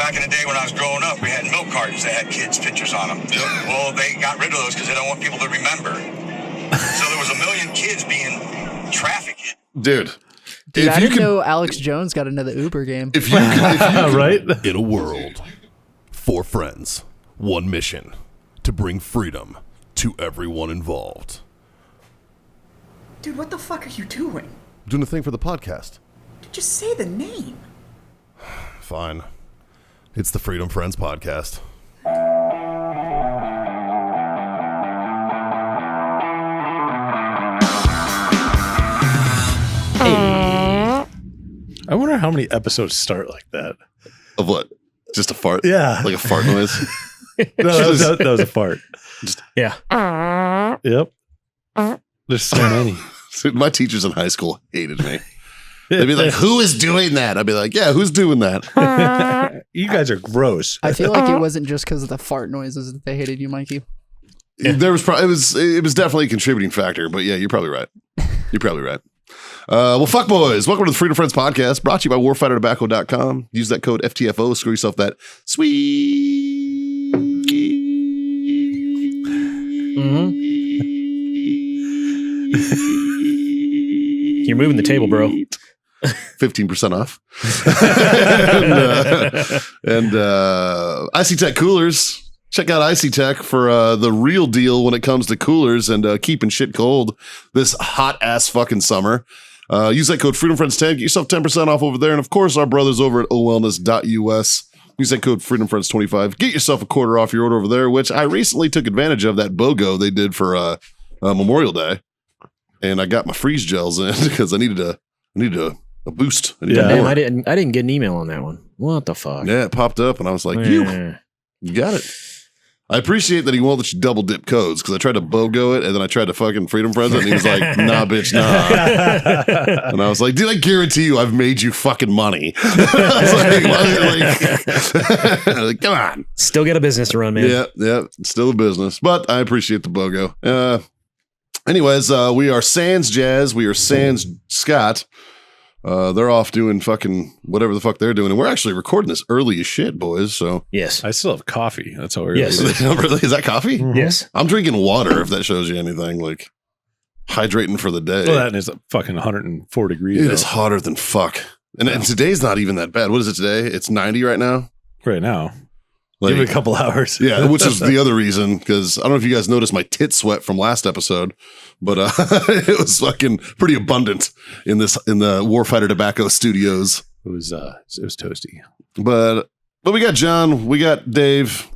back in the day when I was growing up, we had milk cartons that had kids' pictures on them. Well, they got rid of those because they don't want people to remember. So there was a million kids being trafficked. Dude, I didn't know Alex Jones got into the Uber game. If you could, right? In a world, 4 friends, 1 mission, to bring freedom to everyone involved. Dude, what the fuck are you doing? Doing a thing for the podcast. Just say the name. Fine. It's the Freedom Friends Podcast. I wonder how many episodes start like that. of what? Just a fart? Yeah. Like a fart noise? No, that was a fart. Yeah. Yep. There's so many. Dude, my teachers in high school hated me. They'd be like, who is doing that? I'd be like, yeah, who's doing that? You guys are gross. I feel like it wasn't just because of the fart noises that they hated you, Mikey. There was probably it was definitely a contributing factor, but yeah, you're probably right. You're probably right. Well, fuck boys. Welcome to the Freedom Friends Podcast, brought to you by warfightertobacco.com. Use that code FTFO, screw yourself that sweet. You're moving the table, bro. 15% off. and Icy Tech Coolers. Check out Icy Tech for the real deal when it comes to coolers and keeping shit cold this hot ass fucking summer. Use that code FreedomFriends10. Get yourself 10% off over there. And of course, our brothers over at owellness.us. Use that code FreedomFriends25. Get yourself a quarter off your order over there, which I recently took advantage of that BOGO they did for Memorial Day. And I got my freeze gels in because I needed a boost. I needed Damn, more. I didn't get an email on that one. What the fuck? Yeah, it popped up and I was like, you got it. I appreciate that he won't let you double dip codes because I tried to BOGO it and then I tried to fucking Freedom Friends it and he was like, nah, bitch, nah. And I was like, dude, I guarantee you I've made you fucking money. I was like, come on. Still got a business to run, man. Yeah, still a business. But I appreciate the BOGO. Anyways, we are Sans Jazz. We are Sans Scott. They're off doing fucking whatever the fuck they're doing. And we're actually recording this early as shit, boys. So Yes. I still have coffee. That's how early Yes. it is. really, is that coffee? Yes. I'm drinking water if that shows you anything. Like hydrating for the day. Well, that is fucking 104 degrees. It though. is hotter than fuck. And today's not even that bad. What is it today? It's 90 right now. Right now. Like, Give it a couple hours. yeah, which is the other reason, because I don't know if you guys noticed my tit sweat from last episode, but it was fucking pretty abundant in the Warfighter Tobacco Studios. It was toasty. But we got John, we got Dave,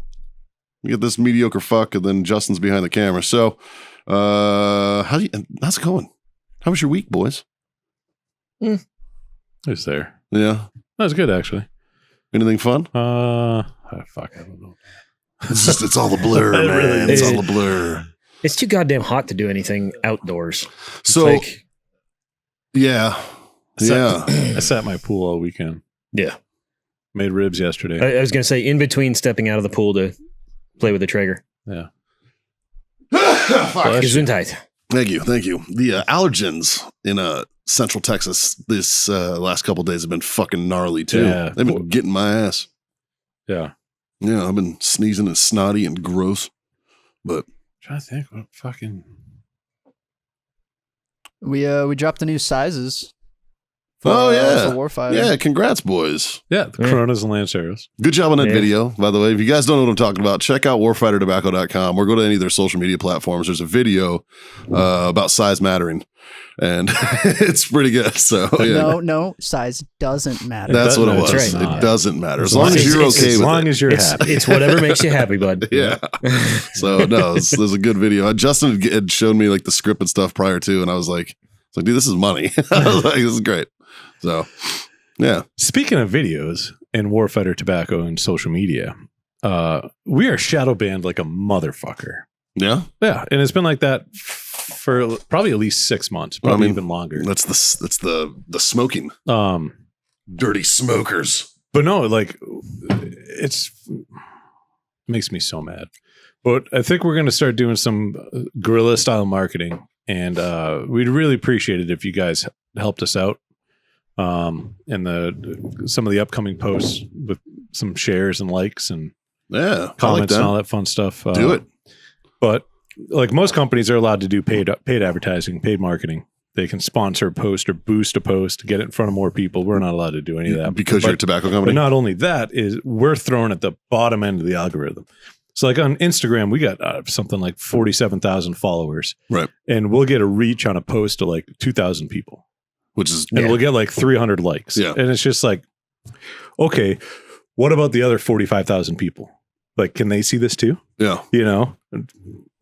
we got this mediocre fuck, and then Justin's behind the camera. So, how's it going? How was your week, boys? It was there. Yeah, That was good, actually. anything fun? Fuck, I don't know. It's all the blur, It man. really It's is. all the blur. It's too goddamn hot to do anything outdoors. It's So, like, yeah. I sat in my pool all weekend. yeah. Made ribs yesterday. I was going to say, in between stepping out of the pool to play with the Traeger. Yeah. Fuck. Gesundheit. Thank you. The allergens in Central Texas this last couple days have been fucking gnarly too. Yeah. They've been getting my ass. Yeah. Yeah, I've been sneezing and snotty and gross. But Trying to think what fucking. We dropped the new sizes. For Warfighter. Yeah, congrats, boys. Yeah, the Coronas and Lanceros. Good job on that Yeah. video, by the way. If you guys don't know what I'm talking about, check out warfightertobacco.com or go to any of their social media platforms. There's a video about size mattering, and it's pretty good. So, yeah. No, size doesn't matter. That's what it That's was. right. It doesn't matter. As As long long as as you're it's- okay As with long it. as you're It's, happy. it's whatever makes you happy, bud. Yeah. So no, there's a good video. Justin had shown me like the script and stuff prior to, and I was like, dude, this is money. I was like, this is great. So yeah. Speaking of videos and Warfighter Tobacco and social media, we are shadow banned like a motherfucker. Yeah. Yeah, and it's been like that for probably at least 6 months, probably even longer. That's the smoking. Dirty smokers. But no, like it makes me so mad. But I think we're going to start doing some guerrilla style marketing, and we'd really appreciate it if you guys helped us out in some of the upcoming posts with some shares and likes and Yeah, comments and all that fun stuff. Do it. But like most companies are allowed to do paid advertising, paid marketing. They can sponsor a post or boost a post to get it in front of more people. We're not allowed to do any of that Because you're a tobacco But company. not only that is we're thrown at the bottom end of the algorithm. So like on Instagram, we got something like 47,000 followers. Right. And we'll get a reach on a post to like 2,000 people. Which is And we'll get like 300 likes. Yeah. And it's just like, okay, what about the other 45,000 people? Like, can they see this too? yeah. You know,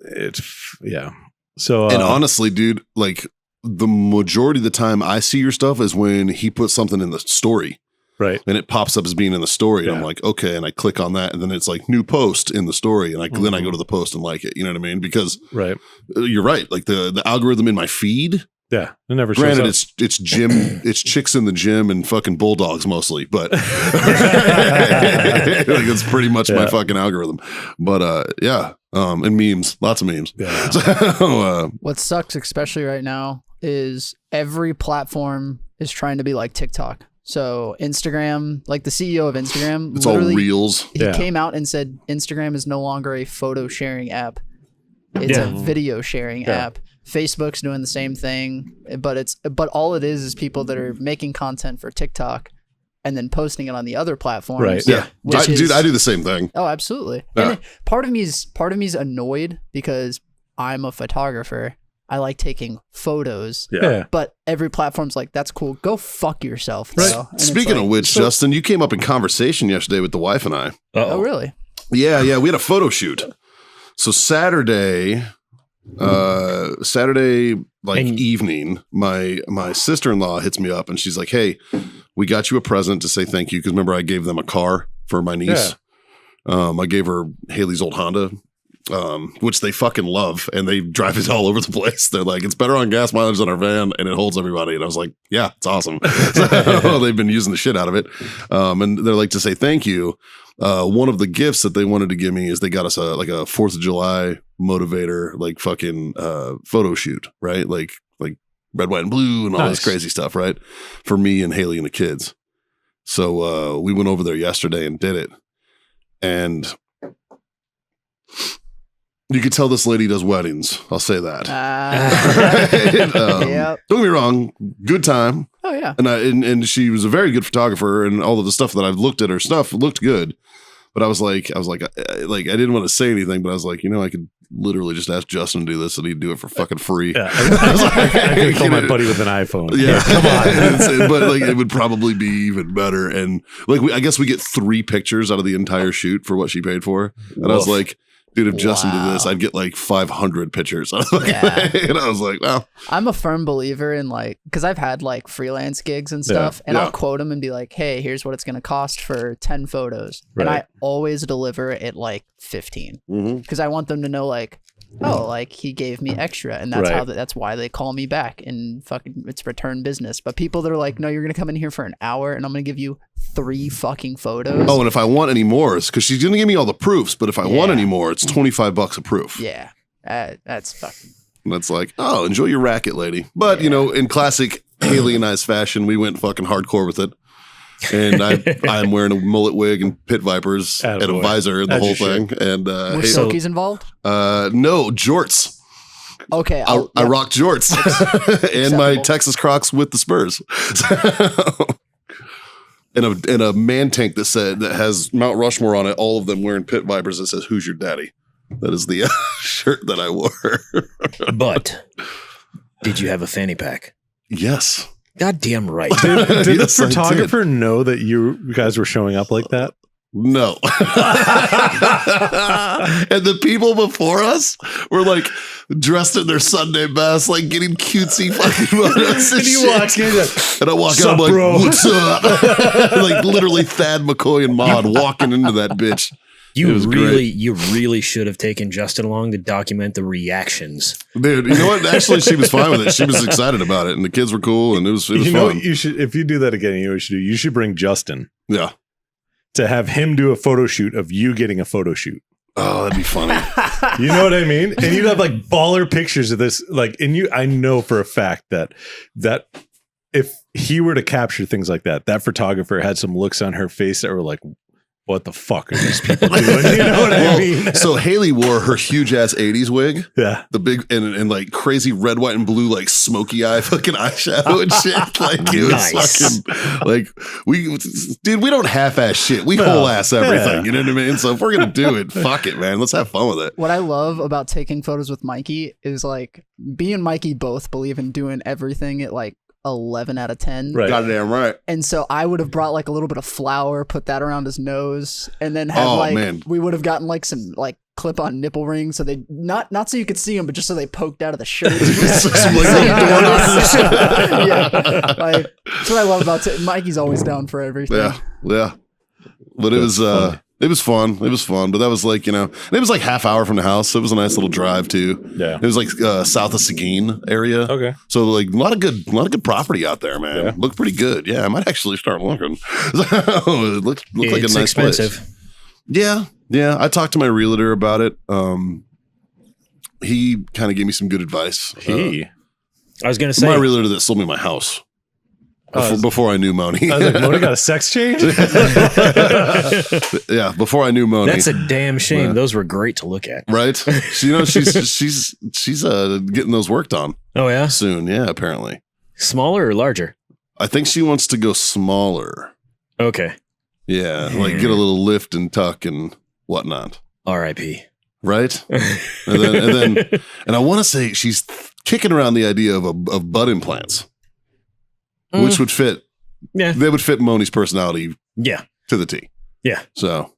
it's yeah. So And honestly, dude, like the majority of the time I see your stuff is when he puts something in the story. right. And it pops up as being in the story. And I'm Yeah. like, okay. And I click on that. And then it's like new post in the story. And then I Mm-hmm. go to the post and like it. You know what I mean? Because Right. you're right. Like the algorithm in my feed, Yeah. It never shows granted, up. it's gym, it's chicks in the gym and fucking bulldogs mostly. But like, it's pretty much my Yeah. fucking algorithm. But yeah. And memes, lots of memes. Yeah. So, What sucks, especially right now, is every platform is trying to be like TikTok. So Instagram, like the CEO of Instagram, it's all literally, reels. he Yeah. came out and said Instagram is no longer a photo sharing app. It's Yeah. a video sharing Yeah. app. Facebook's doing the same thing, but all it is people that are making content for TikTok and then posting it on the other platforms. Right. Yeah. Which Dude, is- I do the same thing. Oh, absolutely. Yeah. And part of me's annoyed because I'm a photographer. I like taking photos. Yeah. But every platform's like, that's cool. Go fuck yourself. Right. Though. And it's Speaking like, of which, Justin, you came up in conversation yesterday with the wife and I. oh, really? Yeah, we had a photo shoot. So Saturday like And- evening, my sister-in-law hits me up and she's like, "Hey, we got you a present to say thank you because remember I gave them a car for my niece. I gave her Haley's old Honda, which they fucking love and they drive it all over the place. They're like, it's better on gas mileage than our van and it holds everybody. And I was like, yeah, it's awesome. So they've been using the shit out of it. And they're like to say thank you. One of the gifts that they wanted to give me is they got us a 4th of July motivator, like fucking photo shoot, right? Like red, white, and blue and all this Nice. crazy stuff, right? For me and Haley and the kids. So we went over there yesterday and did it. And you could tell this lady does weddings. I'll say that. Yep. Don't get me wrong, good time. Oh, yeah. And she was a very good photographer, and all of the stuff that I've looked at her stuff looked good. But I was like, I didn't want to say anything, but I was like, I could literally just ask Justin to do this, and he'd do it for fucking free. Yeah. I could call my buddy with an iPhone. Yeah, come on. But like, it would probably be even better. And like, I guess we get 3 pictures out of the entire shoot for what she paid for. And I was Woof. like, dude, if Justin did this, Wow. I'd get like 500 pictures. And I was like, wow. I'm a firm believer in because I've had like freelance gigs and stuff, and yeah. I'll quote them and be like, hey, here's what it's going to cost for 10 photos. And Right. I always deliver at like 15 Mm-hmm. because I want them to know like, oh, like he gave me extra, and that's Right. that's why they call me back, and fucking it's return business. But people that are like, no, you're gonna come in here for an hour, and I'm gonna give you 3 fucking photos. Oh, and if I want any more, it's because she's going to give me all the proofs. But if I want Yeah. any more, it's $25 a proof. Yeah, that's fucking. And that's like, oh, enjoy your racket, lady. But, in classic Haley and I's fashion, we went fucking hardcore with it. And I'm wearing a mullet wig and pit vipers and a Attaboy. visor and the As whole you should. thing. And Were hey, Silkies involved? no, jorts. Okay, I rock jorts and my Acceptable. Texas Crocs with the Spurs. and a man tank that has Mount Rushmore on it, all of them wearing pit vipers that says, "Who's your daddy?" That is the shirt that I wore. But did you have a fanny pack? Yes. Goddamn right. Did the Yes, I did. photographer know that you guys were showing up like that? No. And the people before us were like dressed in their Sunday best, like getting cutesy fucking photos and you shit. walk in, like, and I walk "Sup, out, I'm like, bro?" what's up? Like literally Thad McCoy and Maude walking into that bitch. It You was really should have taken Justin along to document the reactions. Dude, you know what? Actually, she was fine with it. She was excited about it, and the kids were cool, and it was You know fun. what you should, if you do that again, you know what you should do? You should bring Justin Yeah. to have him do a photo shoot of you getting a photo shoot. Oh, that'd be funny. You know what I mean? And you'd have like baller pictures of this, like, and I know for a fact that if he were to capture things like that, that photographer had some looks on her face that were like, what the fuck are these people doing? You know what I mean? So Haley wore her huge ass 80s wig. Yeah. The big and like crazy red, white, and blue, like smoky eye fucking eyeshadow and shit. Like it was fucking like we don't half-ass shit. We whole ass everything. You know what I mean? So if we're gonna do it, fuck it, man. Let's have fun with it. What I love about taking photos with Mikey is like me and Mikey both believe in doing everything at like 11 out of 10. Right. Goddamn right. And so I would have brought like a little bit of flour, put that around his nose, and then have we would have gotten like some like clip-on nipple rings, so they not so you could see them, but just so they poked out of the shirt. Yeah, like that's what I love about it. Mikey's always down for everything. Yeah. But it was fun. It was fun, but that was like, it was like half hour from the house. So it was a nice little drive too. Yeah. It was like south of Seguin area. Okay. So like a lot of good property out there, man. Yeah. Looked pretty good. Yeah, I might actually start looking. It looked like a nice expensive. place. Yeah. I talked to my realtor about it. He kind of gave me some good advice. I was gonna say My realtor that sold me my house. Before I knew Moni. I was like, Moni got a sex change? Yeah, before I knew Moni. that's a damn shame. Those were great to look at. Right? She's getting those worked on Oh yeah, soon. Yeah, apparently. smaller or larger? I think she wants to go smaller. Okay. Yeah, like get a little lift and tuck and whatnot. R.I.P. Right? and I want to say she's kicking around the idea of butt implants, which would fit. Yeah, they would fit Moni's personality. Yeah, to the T. Yeah. So,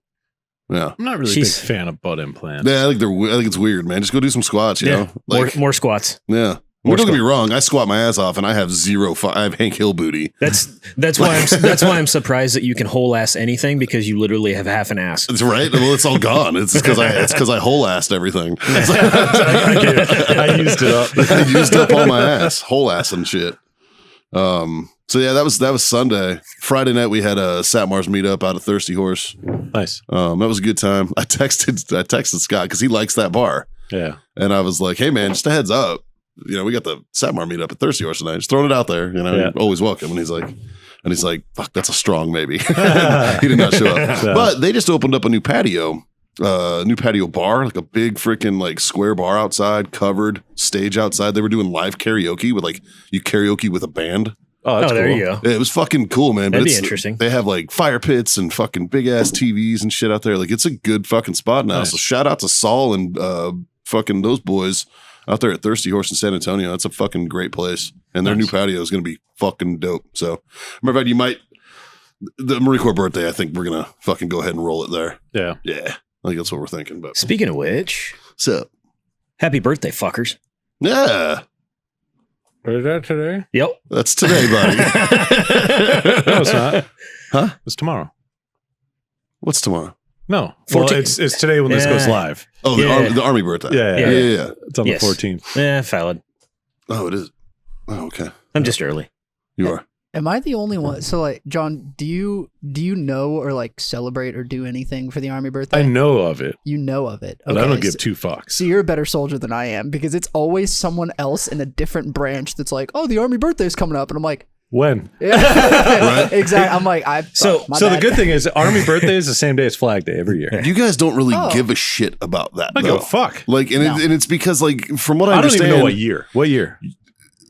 yeah. I'm not really a big fan of butt implants. Yeah, I think it's weird, man. Just go do some squats. You know, like more squats. Yeah. Don't get me wrong. I squat my ass off, and I have I have Hank Hill booty. That's why I'm surprised that you can whole ass anything, because you literally have half an ass. That's right. Well, it's all gone. It's because I whole assed everything. I used it up. I used up all my ass, whole ass and shit. So yeah, that was Sunday. Friday night we had a Satmar's meetup out of Thirsty Horse. Nice. That was a good time. I texted Scott because he likes that bar. Yeah. And I was like, hey man, just a heads up. We got the Satmar meetup at Thirsty Horse tonight. Just throwing it out there. You're always welcome. And he's like, fuck, that's a strong maybe. He did not show up. Yeah. But they just opened up a new patio bar, like a big freaking like square bar outside, covered stage outside. They were doing live karaoke with like you karaoke with a band. Oh, that's there cool. you go. It was fucking cool, man. That'd be interesting. They have like fire pits and fucking big ass TVs and shit out there. Like it's a good fucking spot now. Nice. So shout out to Saul and fucking those boys out there at Thirsty Horse in San Antonio. That's a fucking great place. And their new patio is going to be fucking dope. So, matter of fact, the Marine Corps birthday, I think we're going to fucking go ahead and roll it there. Yeah. Yeah. I think that's what we're thinking. But Speaking of which, so, happy birthday, fuckers. yeah. Is that today? Yep. That's today, buddy. No, it's not. Huh? It's tomorrow. What's tomorrow? No. 14th. Well, it's today when this goes live. Oh, the Army birthday. Yeah. It's on the 14th. Yeah, valid. Oh, it is. Oh, okay. I'm just early. You are. Am I the only one? So, like, John, do you know or like celebrate or do anything for the Army birthday? I know of it, You know of it, but I don't give two fucks. So you're a better soldier than I am, because it's always someone else in a different branch that's like, "Oh, the Army birthday's coming up," and I'm like, When? "Yeah, exactly." I'm like, So the good thing is Army birthday is the same day as Flag Day every year. You guys don't really give a shit about that. I don't give a fuck. Like, and it's because, like, from what I don't understand, even know what year. What year?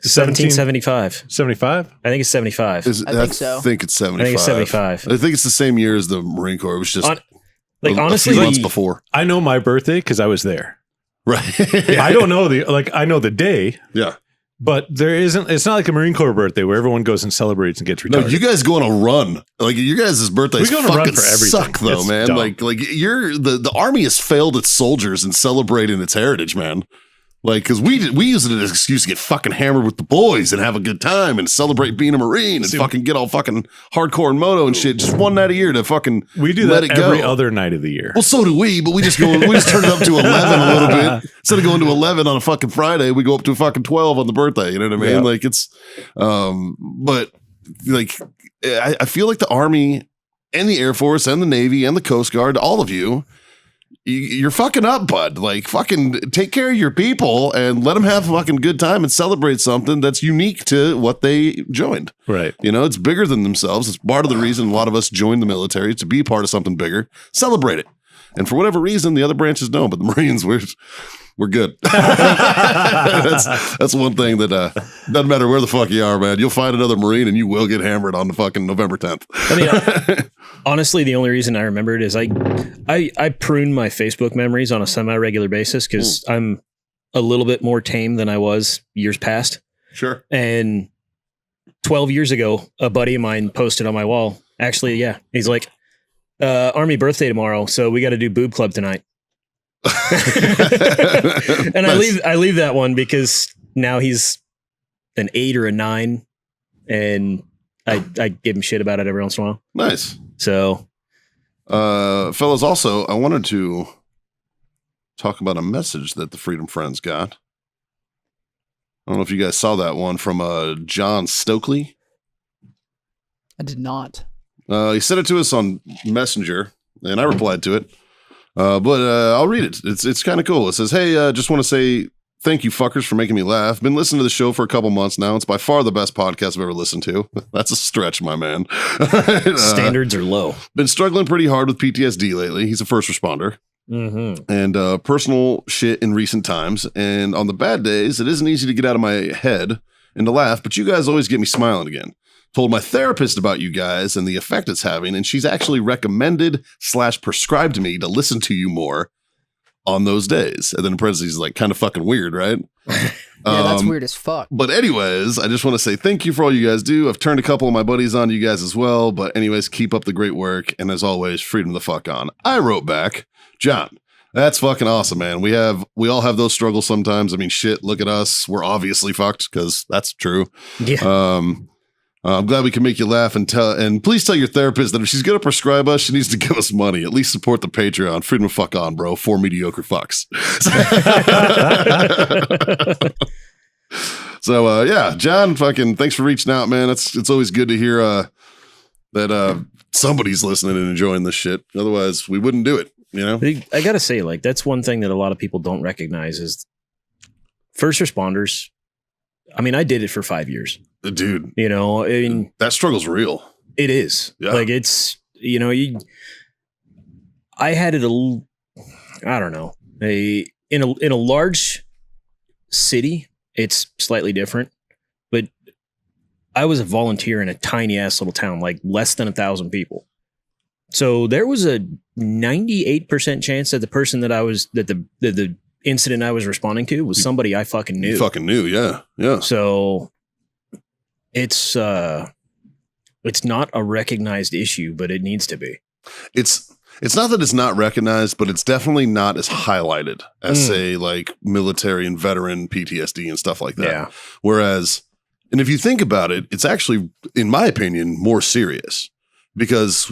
1775. 75? I think it's 75. I think so. I think it's 75. I think it's 75. I think it's the same year as the Marine Corps. It was just Honestly, a few months before. I know my birthday because I was there. Right. I don't know I know the day, Yeah. but it's not like a Marine Corps birthday where everyone goes and celebrates and gets retarded. No, you guys go on a run. Like, you guys' birthdays We go on a run fucking for everything. suck, though, It's man. dumb. Like the Army has failed its soldiers in celebrating its heritage, man. Like, because we use it as an excuse to get fucking hammered with the boys and have a good time and celebrate being a Marine and fucking get all fucking hardcore and moto and shit. Just one night a year to fucking we do let that it go. every other night of the year. Well, so do we, but we just turn it up to 11 a little bit. Instead of going to 11 on a fucking Friday, we go up to fucking 12 on the birthday. You know what I mean? Yeah. Like, it's, but like, I feel like the Army and the Air Force and the Navy and the Coast Guard, all of you, you're fucking up, bud. Like, fucking take care of your people and let them have a fucking good time and celebrate something that's unique to what they joined. Right. You know, it's bigger than themselves. It's part of the reason a lot of us joined the military, to be part of something bigger. Celebrate it. And for whatever reason, the other branches don't, but the Marines, we're good. That's one thing that doesn't matter where the fuck you are, man. You'll find another Marine and you will get hammered on the fucking November 10th. I mean, honestly, the only reason I remember it is I prune my Facebook memories on a semi-regular basis because I'm a little bit more tame than I was years past. Sure. And 12 years ago, a buddy of mine posted on my wall. Actually, yeah, he's like, Army birthday tomorrow, so we got to do boob club tonight. And nice. I leave that one because now he's an 8 or a 9, and I give him shit about it every once in a while. Nice. So, fellas, also I wanted to talk about a message that the Freedom Friends got. I don't know if you guys saw that one from John Stokely. I did not. He sent it to us on Messenger, and I replied to it. But I'll read it. It's kind of cool. It says, "Hey, just want to say thank you, fuckers, for making me laugh. Been listening to the show for a couple months now. It's by far the best podcast I've ever listened to." That's a stretch, my man. Standards are low. Been struggling pretty hard with PTSD lately. He's a first responder. Mm-hmm. And personal shit in recent times. And on the bad days, it isn't easy to get out of my head and to laugh, but you guys always get me smiling again. Told my therapist about you guys and the effect it's having, and she's actually recommended/prescribed me to listen to you more on those days. And then in parentheses, like, kind of fucking weird, right? Yeah, that's weird as fuck. But anyways, I just want to say thank you for all you guys do. I've turned a couple of my buddies on to you guys as well. But anyways, keep up the great work. And as always, freedom the fuck on. I wrote back, John, that's fucking awesome, man. We all have those struggles sometimes. I mean, shit, look at us. We're obviously fucked because that's true. Yeah. I'm glad we can make you laugh and please tell your therapist that if she's going to prescribe us, she needs to give us money. At least support the Patreon. Freedom of fuck on, bro. 4 mediocre fucks. So, yeah, John, fucking thanks for reaching out, man. It's always good to hear that somebody's listening and enjoying this shit. Otherwise, we wouldn't do it, you know? I got to say, like, that's one thing that a lot of people don't recognize is first responders. I mean, I did it for 5 years. Dude, you know, I mean, that struggle's real. It is. Yeah. Like, it's, you know, I had it I don't know, in a large city, it's slightly different, but I was a volunteer in a tiny ass little town, like less than 1,000 people. So there was a 98% chance that the person that the incident I was responding to was somebody I fucking knew. You fucking knew, yeah. Yeah. So it's not a recognized issue, but it needs to be. It's not that it's not recognized, but it's definitely not as highlighted as say like military and veteran PTSD and stuff like that. Yeah. Whereas, and if you think about it, it's actually, in my opinion, more serious because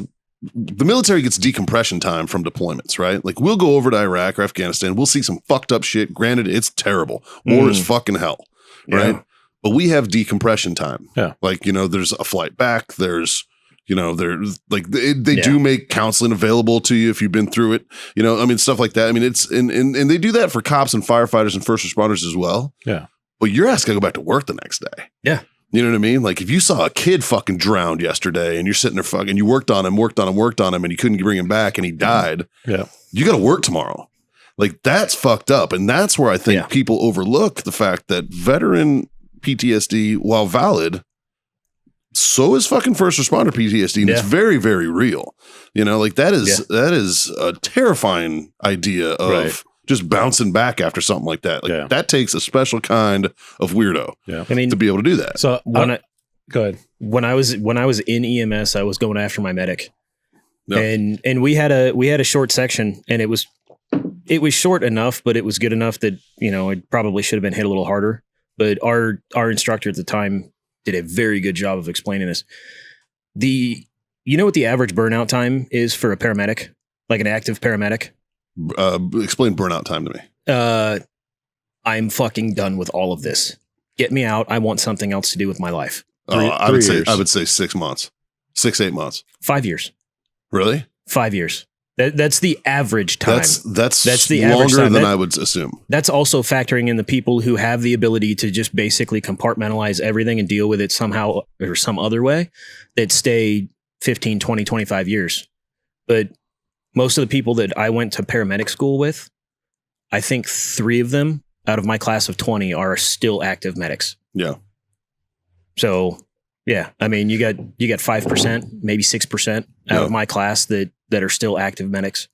the military gets decompression time from deployments, right? Like we'll go over to Iraq or Afghanistan. We'll see some fucked up shit. Granted, it's terrible. War is fucking hell, right? Yeah. But we have decompression time. Yeah. Like, you know, there's a flight back. There's, you know, there's like they do make counseling available to you if you've been through it. You know, I mean, stuff like that. I mean, it's and they do that for cops and firefighters and first responders as well. Yeah. But your ass gotta go back to work the next day. Yeah. You know what I mean? Like if you saw a kid fucking drowned yesterday and you're sitting there fucking, you worked on him and you couldn't bring him back and he died. Yeah. You got to work tomorrow. Like that's fucked up. And that's where I think people overlook the fact that veteran PTSD, while valid, so is fucking first responder PTSD. And it's very, very real. You know, like that is a terrifying idea of just bouncing back after something like that. Like that takes a special kind of weirdo. Yeah. I mean, to be able to do that. So go ahead. When I was in EMS, I was going after my medic. Yep. And we had a short section and it was short enough, but it was good enough that, you know, it probably should have been hit a little harder. But our instructor at the time did a very good job of explaining this. You know what the average burnout time is for a paramedic, like an active paramedic? Explain burnout time to me. I'm fucking done with all of this. Get me out. I want something else to do with my life. I would say 6 months, 6-8 months. 5 years. Really? 5 years. That's the average time. That's the longer average time. than I would assume. That's also factoring in the people who have the ability to just basically compartmentalize everything and deal with it somehow or some other way that stay 15, 20, 25 years. But most of the people that I went to paramedic school with, I think 3 of them out of my class of 20 are still active medics. Yeah. So, yeah, I mean, you got 5%, maybe 6% out of my class that are still active medics.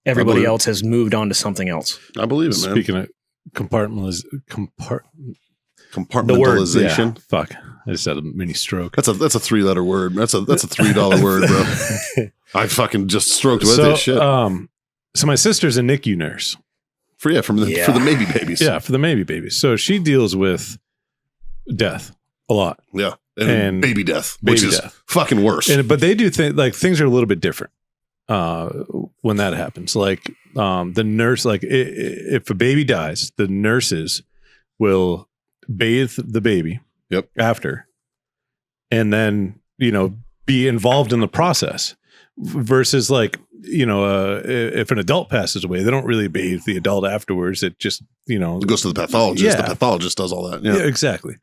Everybody else has moved on to something else. I believe it, man. Speaking of compartmentalization. Yeah. Fuck. I just had a mini stroke. That's a 3-letter word. That's a $3 word, bro. I fucking just stroked with it. Shit. So my sister's a NICU nurse. For the maybe babies. Yeah, for the maybe babies. So she deals with death a lot. Yeah. And baby death, which is fucking worse. But they do things are a little bit different when that happens. Like the nurse, like if a baby dies, the nurses will bathe the baby after, and then, be involved in the process versus like, if an adult passes away, they don't really bathe the adult afterwards. It just, it goes to the pathologist. Yeah. The pathologist does all that. Yeah, exactly.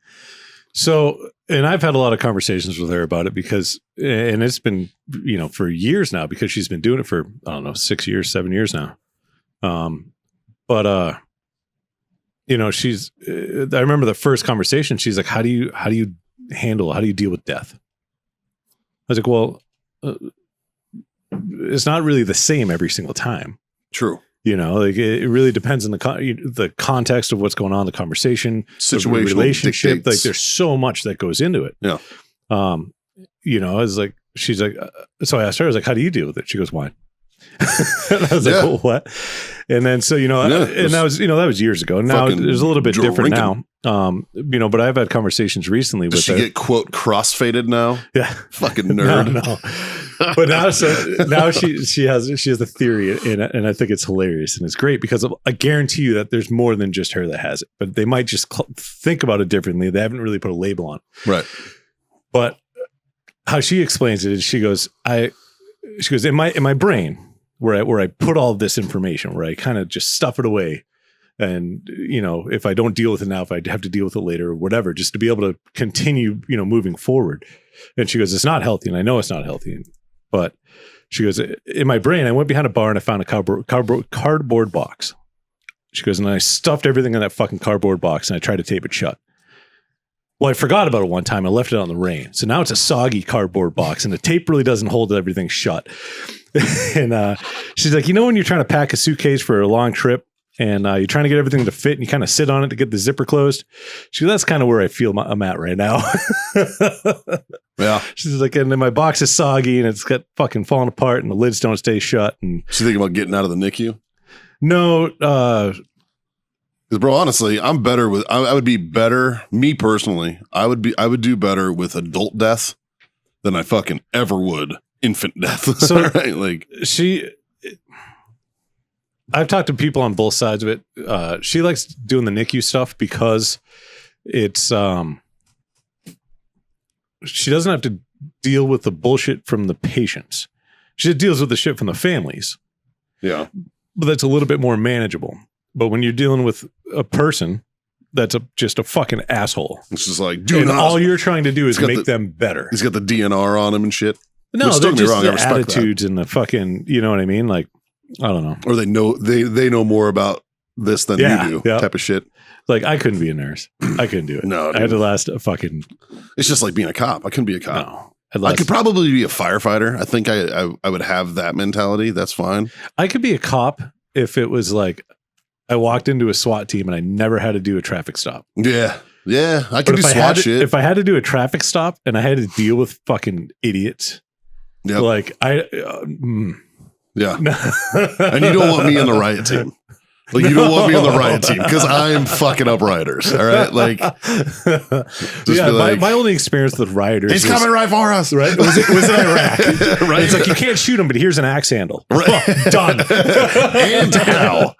So, and I've had a lot of conversations with her about it because, and it's been, for years now, because she's been doing it for, I don't know, 6 years, 7 years now. I remember the first conversation, she's like, how do you deal with death? I was like, well, it's not really the same every single time. True. Like it really depends on the context of what's going on, the conversation, situational relationship. dictates. Like there's so much that goes into it. Yeah. I was like, she's like, so I asked her, I was like, how do you deal with it? She goes, wine. And I was like, well, what? And then, so, and that was years ago. Now it's a little bit different now. But I've had conversations recently with her. Does she get, quote, crossfaded now? Yeah. Fucking nerd. No. But now she has a theory in it, and I think it's hilarious and it's great because I guarantee you that there's more than just her that has it, but they might just think about it differently. They haven't really put a label on it. Right. But how she explains it is she goes, in my brain where I put all of this information, where I kind of just stuff it away. And, if I don't deal with it now, if I have to deal with it later or whatever, just to be able to continue, moving forward. And she goes, it's not healthy. And I know it's not healthy. But she goes, in my brain, I went behind a bar and I found a cardboard box. She goes, and I stuffed everything in that fucking cardboard box and I tried to tape it shut. Well, I forgot about it one time. I left it on the rain. So now it's a soggy cardboard box and the tape really doesn't hold everything shut. And she's like, when you're trying to pack a suitcase for a long trip and you're trying to get everything to fit and you kind of sit on it to get the zipper closed. She goes, that's kind of where I feel I'm at right now. Yeah. She's like, and then my box is soggy and it's got fucking falling apart and the lids don't stay shut. And she's thinking about getting out of the NICU? No. Because, bro, honestly, I'm better with, I would be better, me personally, I would do better with adult death than I fucking ever would infant death. So right? Like I've talked to people on both sides of it. She likes doing the NICU stuff because it's, she doesn't have to deal with the bullshit from the patients. She deals with the shit from the families. Yeah. But that's a little bit more manageable. But when you're dealing with a person that's just a fucking asshole. It's just like, all you're trying to do is make them better. He's got the DNR on him and shit. No, they're just the attitudes and the fucking, you know what I mean? Like, I don't know. Or they know more about this than you do, type of shit. Like, I couldn't be a nurse. I couldn't do it. No, I had to last a fucking. It's just like being a cop. I couldn't be a cop. No, I could probably be a firefighter. I think I would have that mentality. That's fine. I could be a cop if it was like I walked into a SWAT team and I never had to do a traffic stop. Yeah. Yeah. I could do SWAT shit. If I had to do a traffic stop and I had to deal with fucking idiots, like yeah. And you don't want me on the riot team. Like, you don't want me on the riot team because I'm fucking up rioters. All right. Like, my only experience with rioters. He's coming right for us. Right. Was it Iraq? Right. It's like, you can't shoot him, but here's an axe handle. Right. Done. And how?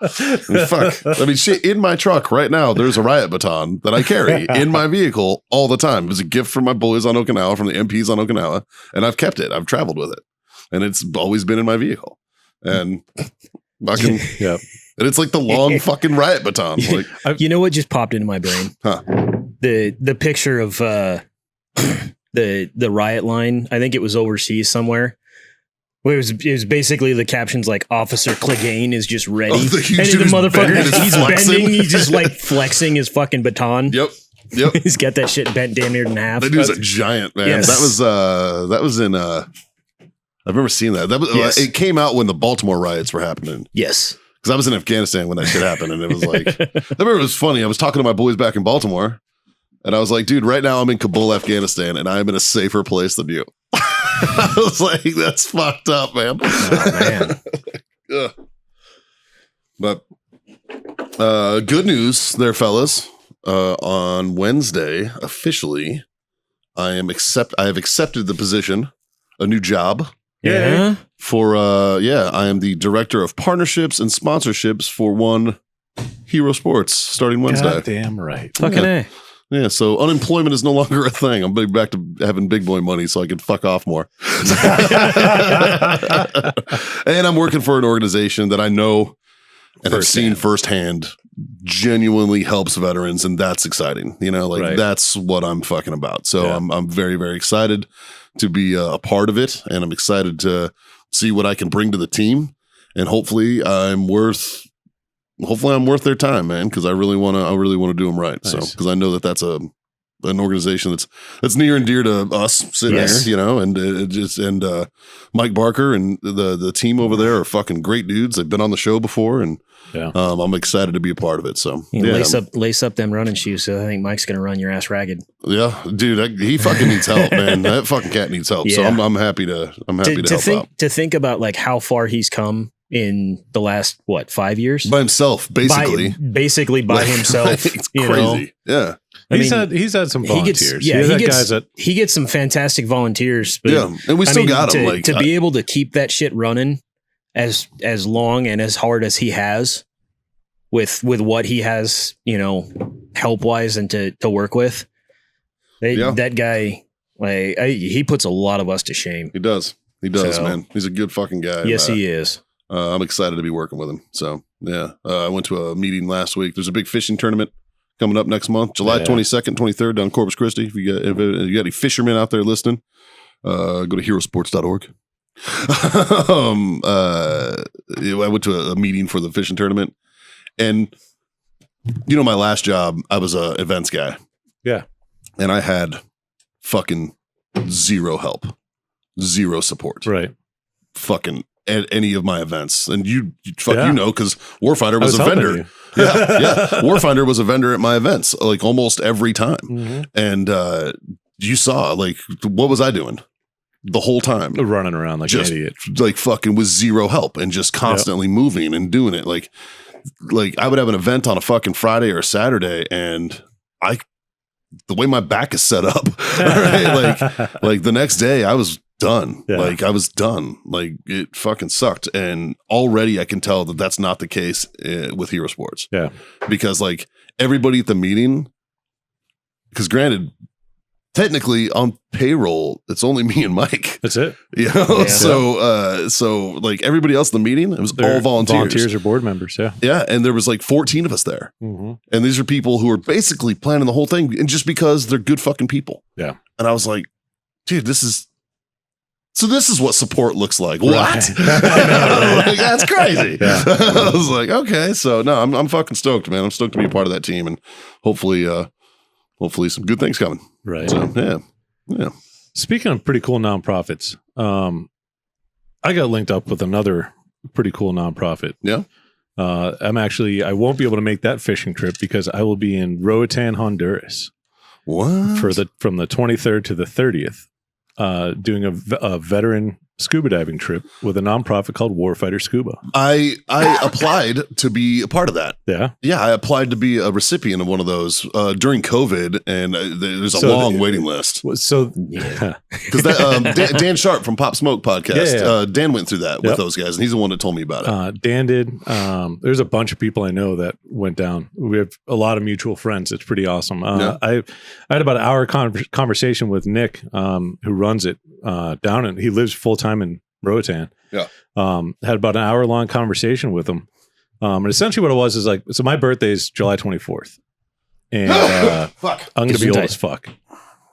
Fuck. I mean, shit, in my truck right now, there's a riot baton that I carry in my vehicle all the time. It was a gift from my boys on Okinawa, from the MPs on Okinawa. And I've kept it. I've traveled with it. And it's always been in my vehicle. and fucking Yeah. and it's like the long fucking riot baton. Like, You know what just popped into my brain? huh? The picture of the riot line. I think it was overseas somewhere. Well, it was basically the captions like Officer Clegane is just ready. Oh, the and huge the dude is motherfucker, bending, he's flexing. bending. He's just like flexing his fucking baton. Yep. He's got that shit bent damn near in half. That dude's a giant, man. Yes. That was in I remember seeing that. That was Yes. it came out when the Baltimore riots were happening. Yes. Because I was in Afghanistan when that shit happened, and it was like I remember it was funny. I was talking to my boys back in Baltimore, and I was like, dude, right now I'm in Kabul, Afghanistan, and I'm in a safer place than you. I was like, that's fucked up, man. Oh, man. Ugh. But good news there, fellas. On Wednesday, officially, I have accepted the position, a new job. Yeah. For I am the director of partnerships and sponsorships for One Hero Sports starting Wednesday. Damn right. Fucking A. Yeah, so unemployment is no longer a thing. I'm back to having big boy money so I can fuck off more. And I'm working for an organization that I know and have seen firsthand genuinely helps veterans, and that's exciting. You know, like that's what I'm fucking about. So I'm very, very excited to be a part of it, and I'm excited to see what I can bring to the team, and hopefully I'm worth their time, man, because I really want to do them right. Nice. So because I know that that's an organization that's near and dear to us sitting here, you know, and Mike Barker and the team over there are fucking great dudes. They've been on the show before, and I'm excited to be a part of it. So lace up them running shoes. So I think Mike's gonna run your ass ragged. Yeah, dude, he fucking needs help, man. That fucking cat needs help. So I'm happy to help out. To think about like how far he's come in the last 5 years by himself, basically by himself. It's crazy. Yeah. He's had some volunteers. He gets some fantastic volunteers. But and we still got him. To be able to keep that shit running as long and as hard as he has with what he has, you know, help wise and to work with. That guy, he puts a lot of us to shame. He does, man. He's a good fucking guy. Yes, he is. I'm excited to be working with him. So I went to a meeting last week. There's a big fishing tournament coming up next month, July 22nd, 23rd down Corpus Christi. If you got any fishermen out there listening, go to herosports.org. I went to a meeting for the fishing tournament, and you know, my last job, I was a events guy. Yeah. And I had fucking zero help, zero support. Right. Fucking at any of my events. And you know, because Warfighter was a vendor. Warfighter was a vendor at my events, like almost every time. Mm-hmm. And you saw, like, what was I doing the whole time? Running around like an idiot. Like fucking with zero help and just constantly moving and doing it. Like I would have an event on a fucking Friday or a Saturday, and the way my back is set up, right? like the next day I was done. Yeah. Like I was done. Like it fucking sucked. And already I can tell that that's not the case with Hero Sports. Yeah. Because like everybody at the meeting, because granted, technically on payroll, it's only me and Mike. That's it. You know? Yeah. So like everybody else in the meeting, it was all volunteers. Volunteers or board members, yeah. Yeah, and there was like 14 of us there. Mm-hmm. And these are people who are basically planning the whole thing, and just because they're good fucking people. Yeah. And I was like, dude, this is what support looks like. What? Right. Like, that's crazy. Yeah. I was like, okay, so no, I'm fucking stoked, man. I'm stoked to be a part of that team, and hopefully some good things coming. Right. So yeah. Speaking of pretty cool nonprofits, I got linked up with another pretty cool nonprofit. Yeah. I won't be able to make that fishing trip because I will be in Roatan, Honduras. What? From the 23rd to the 30th, doing a veteran scuba diving trip with a nonprofit called Warfighter Scuba. I applied to be a part of that. Yeah. Yeah, I applied to be a recipient of one of those during COVID, and there's a long waiting list. So, yeah. Because Dan Sharp from Pop Smoke podcast, Dan went through that with those guys, and he's the one that told me about it. Dan did. There's a bunch of people I know that went down. We have a lot of mutual friends. It's pretty awesome. I had about an hour conversation with Nick, who runs it down, and he lives full time in Roatan. Yeah. Had about an hour-long conversation with him. And essentially what it was is like, so my birthday is July 24th. And Fuck. I'm going to be old as fuck.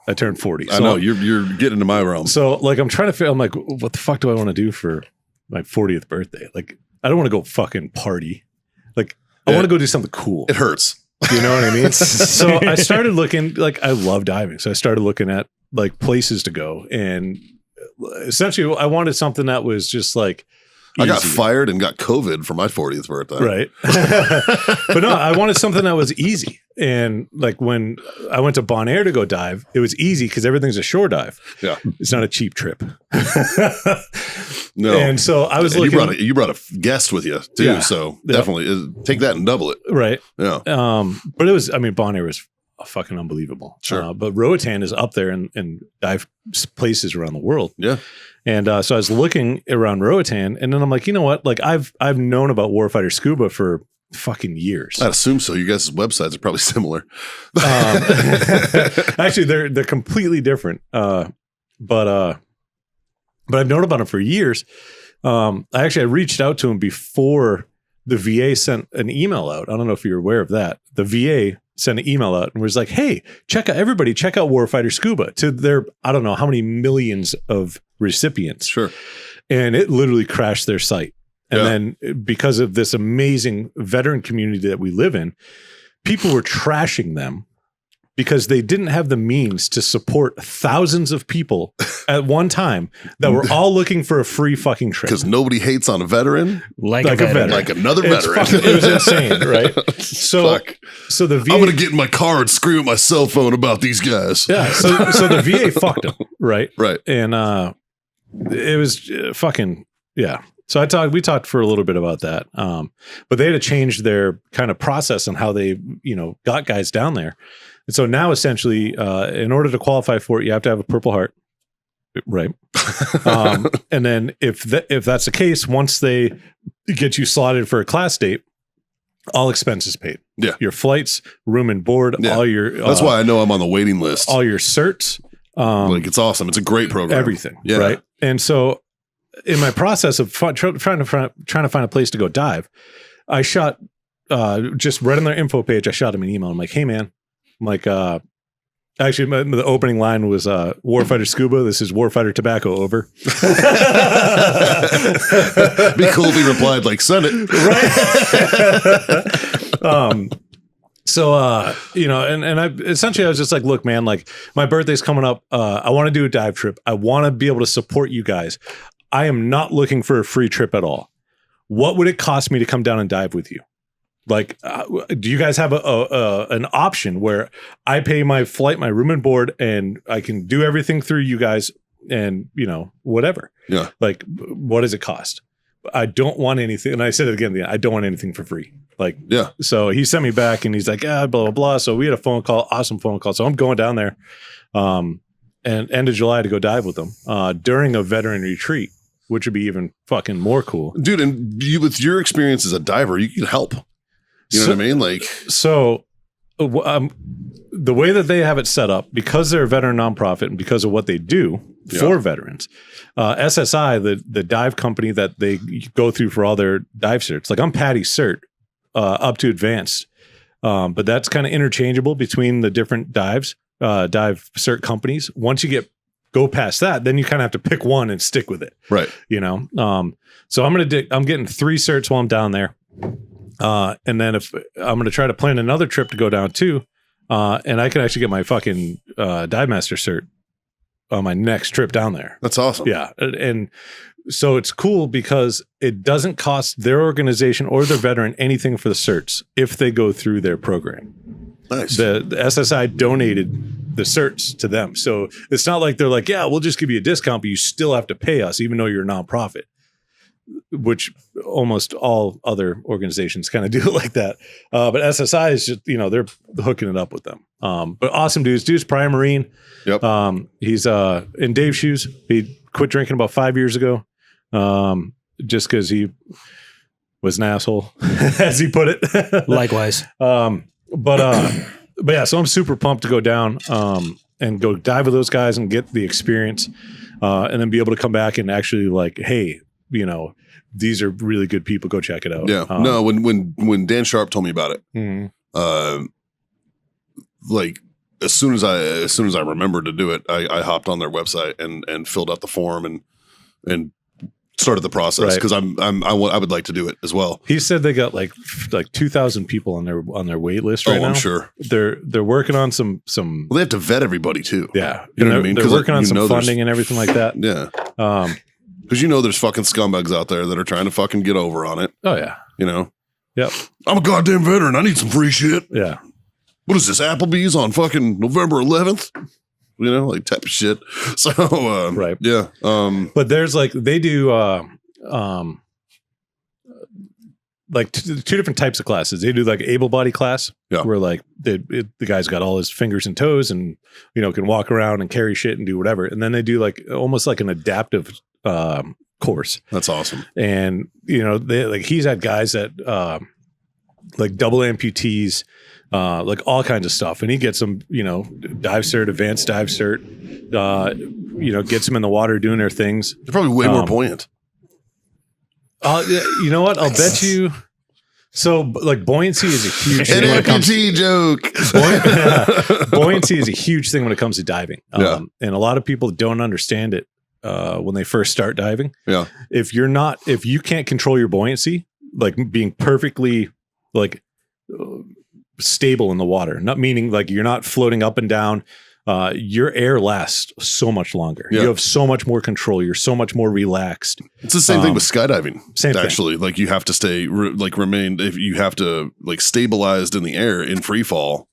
I turned 40. I know, you're getting into my realm. So like, I'm trying to figure, I'm like, what the fuck do I want to do for my 40th birthday? Like, I don't want to go fucking party. Like, I want to go do something cool. It hurts. You know what I mean? So I started looking, like, I love diving. So I started looking at like places to go. And essentially I wanted something that was just like, easy. I got fired and got COVID for my 40th birthday. Right. But no, I wanted something that was easy. And like when I went to Bon Air to go dive, it was easy because everything's a shore dive. Yeah. It's not a cheap trip. No. And so I was looking. You brought a guest with you too. Yeah. So definitely take that and double it. Right. Yeah. But it was, I mean, Bon Air was fucking unbelievable. Sure. But Roatan is up there in dive places around the world. Yeah. And so I was looking around Roatan, and then I'm like, you know what? Like I've known about Warfighter Scuba for fucking years. I'd assume so. You guys' websites are probably similar. Actually, they're completely different. But I've known about them for years. I reached out to him before the VA sent an email out. I don't know if you're aware of that. The VA sent an email out and was like, hey, check out Warfighter Scuba to their, I don't know how many millions of recipients. Sure. And it literally crashed their site. And then because of this amazing veteran community that we live in, people were trashing them because they didn't have the means to support thousands of people at one time that were all looking for a free fucking trip. Because nobody hates on a veteran like a veteran. like another veteran. It was insane, right? So the VA, I'm gonna get in my car and scream at my cell phone about these guys. Yeah. So the VA fucked them, right? Right. And it was fucking yeah. So we talked for a little bit about that. But they had to change their kind of process on how they, got guys down there. And so now essentially, in order to qualify for it, you have to have a Purple Heart. Right. And then if that's the case, once they get you slotted for a class date, all expenses paid. Yeah. Your flights, room and board, all your, that's why I know I'm on the waiting list. All your certs. It's awesome. It's a great program. Everything. Yeah. Right. And so in my process of trying to find a place to go dive, I shot, just right on their info page, I shot him an email. I'm like, hey man, I'm like, actually, the opening line was Warfighter Scuba. This is Warfighter Tobacco. Over. Be cool if he replied like, send it. Right. And I was just like, look, man, like my birthday's coming up. I want to do a dive trip. I want to be able to support you guys. I am not looking for a free trip at all. What would it cost me to come down and dive with you? Like, do you guys have an option where I pay my flight, my room and board, and I can do everything through you guys and, whatever. Yeah. Like, what does it cost? I don't want anything. And I said it again, I don't want anything for free. Like, yeah. So he sent me back and he's like, blah, blah, blah. So we had a phone call, awesome phone call. So I'm going down there and end of July to go dive with them during a veteran retreat, which would be even fucking more cool. Dude, and with your experience as a diver, you can help. You know what I mean? Like, so the way that they have it set up, because they're a veteran nonprofit and because of what they do for veterans, SSI, the dive company that they go through for all their dive certs, like I'm PADI cert up to advanced, but that's kind of interchangeable between the different dive cert companies. Once you go past that, then you kind of have to pick one and stick with it. Right. So I'm getting 3 certs while I'm down there. And then if I'm going to try to plan another trip to go down too, and I can actually get my fucking dive master cert on my next trip down there. That's awesome. Yeah. And so it's cool because it doesn't cost their organization or their veteran anything for the certs if they go through their program. Nice. The SSI donated the certs to them. So it's not like they're like, yeah, we'll just give you a discount, but you still have to pay us even though you're a nonprofit, which almost all other organizations kind of do it like that. But SSI is just, they're hooking it up with them. But awesome dudes. Dude's prior Marine. Yep. He's in Dave's shoes. He quit drinking about 5 years ago. Just because he was an asshole, as he put it. Likewise. But yeah, so I'm super pumped to go down and go dive with those guys and get the experience and then be able to come back and actually like, hey, these are really good people. Go check it out. Yeah. No, when Dan Sharp told me about it, like as soon as I remembered to do it, I hopped on their website and filled out the form and started the process because I would like to do it as well. He said they got like 2,000 people on their wait list right now. I'm sure they're working on some. Well, they have to vet everybody too. Yeah, you know what I mean. They're working on some funding and everything like that. Yeah, because there's fucking scumbags out there that are trying to fucking get over on it. Oh yeah, Yep. I'm a goddamn veteran. I need some free shit. Yeah. What is this, Applebee's on fucking November 11th? Like type of shit. So, right. Yeah. But there's they do, two different types of classes. They do like able body class where the guy's got all his fingers and toes and, can walk around and carry shit and do whatever. And then they do almost like an adaptive, course. That's awesome. And, he's had guys that, double amputees, all kinds of stuff. And he gets them, dive cert, advanced dive cert, gets them in the water doing their things. They're probably way more buoyant. You know what? I'll bet you. So buoyancy is a huge thing. An amputee joke. Buoyancy is a huge thing when it comes to diving. And a lot of people don't understand it when they first start diving. Yeah. If you can't control your buoyancy, being perfectly stable in the water, not meaning you're not floating up and down, your air lasts so much longer. You have so much more control. You're so much more relaxed. It's the same thing with skydiving. Same actually thing. You have to stay remain, if you have to stabilized in the air in free fall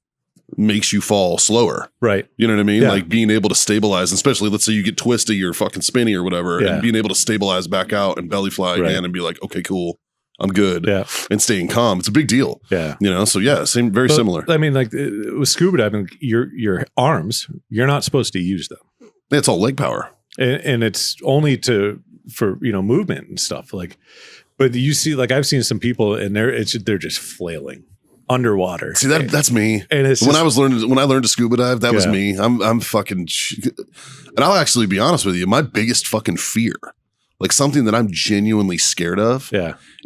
makes you fall slower. Right. You know what I mean? Yeah. Being able to stabilize, especially let's say you get twisty or fucking spinny or whatever, Yeah. and being able to stabilize back out and belly fly again and be like, okay, cool, I'm good. Yeah. And staying calm. It's a big deal. Yeah. So yeah, very similar. I mean, with scuba diving, your arms, you're not supposed to use them. It's all leg power. And it's only for movement and stuff. But you see, I've seen some people and they're just flailing underwater. See, that's me. And it's when I learned to scuba dive, that was me. I'm fucking, and I'll actually be honest with you. My biggest fucking fear, something that I'm genuinely scared of,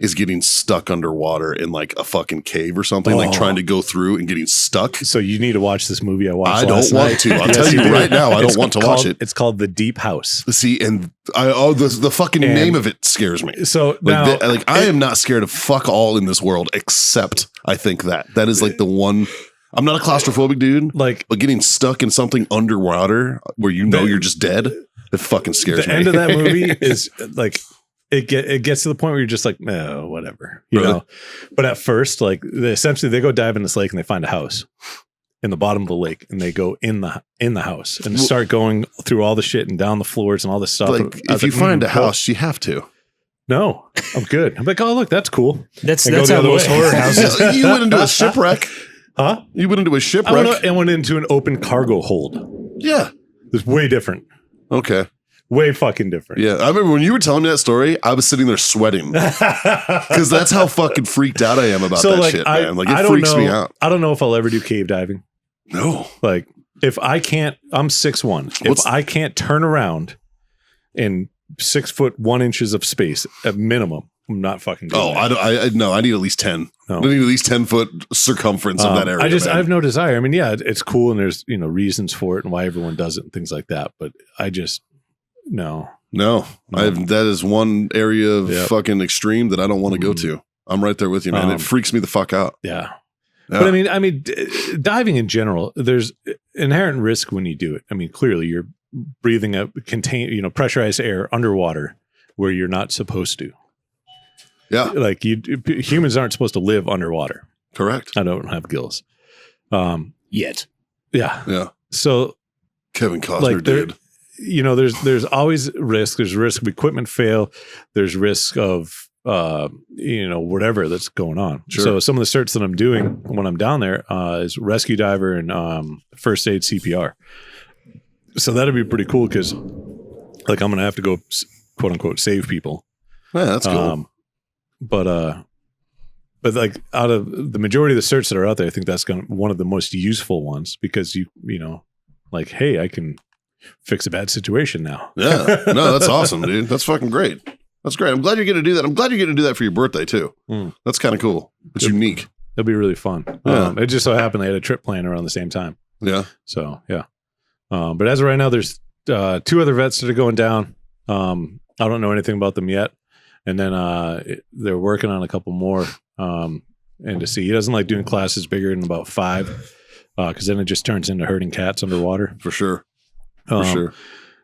is getting stuck underwater in a fucking cave or something, trying to go through and getting stuck. So you need to watch this movie I watched. I don't want to. I'll tell you right now, I don't want to watch it. It's called The Deep House. See, and the fucking name of it scares me. So now, I am not scared of fuck all in this world, except I think that is the one. I'm not a claustrophobic dude, but getting stuck in something underwater where you're just dead. It fucking scares me. The end of that movie is it gets to the point where you're just no, whatever, you know. But at first, essentially they go dive in this lake and they find a house in the bottom of the lake and they go in the house and start going through all the shit and down the floors and all this stuff. If you find a house, you have to. No, I'm good. I'm oh, look, that's cool. That's how most horror houses. You went into a shipwreck. Huh? You went into a shipwreck. I went into an open cargo hold. Yeah. It's way different. Okay. Way fucking different. Yeah. I remember when you were telling me that story, I was sitting there sweating. Because that's how fucking freaked out I am about that shit, man. It freaks me out. I don't know if I'll ever do cave diving. No. If I can't, I'm 6'1". If I can't turn around in 6 foot 1 inches of space at minimum, I'm not fucking doing that. No, I need at least 10. No. I need at least 10 foot circumference of that area. I have no desire. I mean, yeah, it's cool and there's, reasons for it and why everyone does it and things like that. But I just, no. That is one area of fucking extreme that I don't want to go to. I'm right there with you, man. It freaks me the fuck out. Yeah. But I mean, diving in general, there's inherent risk when you do it. I mean, clearly you're breathing up pressurized air underwater where you're not supposed to. Yeah. Humans aren't supposed to live underwater. Correct. I don't have gills. Yet. Yeah. Yeah. So Kevin Costner did. There's always risk. There's risk of equipment fail. There's risk of whatever that's going on. Sure. So some of the certs that I'm doing when I'm down there is rescue diver and first aid CPR. So that'd be pretty cool because I'm gonna have to go quote unquote save people. Yeah, that's cool. But out of the majority of the certs that are out there, I think that's one of the most useful ones because hey, I can fix a bad situation now. Yeah, no, that's awesome, dude. That's fucking great. That's great. I'm glad you're getting to do that. I'm glad you're getting to do that for your birthday too. That's kind of cool. It's unique. It'll be really fun. Yeah. It just so happened they had a trip planned around the same time. Yeah. So yeah. But as of right now, there's 2 other vets that are going down. I don't know anything about them yet. And then they're working on a couple more. And to see, he doesn't like doing classes bigger than about 5 because then it just turns into herding cats underwater. For sure. For sure.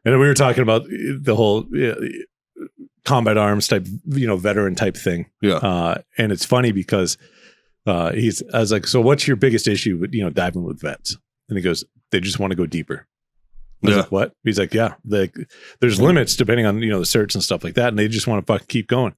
And then we were talking about the whole combat arms type, veteran type thing. Yeah. And it's funny because I was like, so what's your biggest issue with, diving with vets? And he goes, they just want to go deeper. I was like, what? He's like, yeah, there's limits depending on, the search and stuff like that. And they just want to fucking keep going.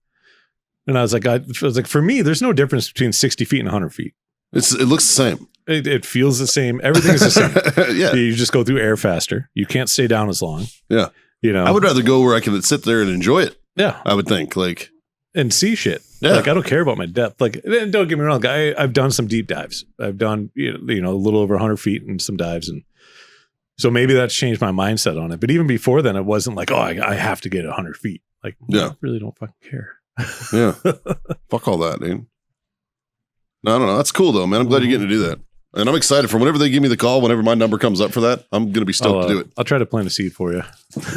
And I was like, for me, there's no difference between 60 feet and 100 feet. It looks the same. It feels the same. Everything is the same. Yeah. You just go through air faster. You can't stay down as long. Yeah. I would rather go where I can sit there and enjoy it. Yeah. I would think and see shit. Yeah. Like I don't care about my depth. Like, don't get me wrong. I've done some deep dives. I've done, a little over 100 feet and some dives. And so maybe that's changed my mindset on it. But even before then, it wasn't like, oh, I have to get 100 feet. Like, I really don't fucking care. Yeah. Fuck all that, dude. No, I don't know. That's cool though, man. I'm glad you're getting to do that. And I'm excited for whenever they give me the call, whenever my number comes up for that, I'm going to be stoked to do it. I'll try to plant a seed for you.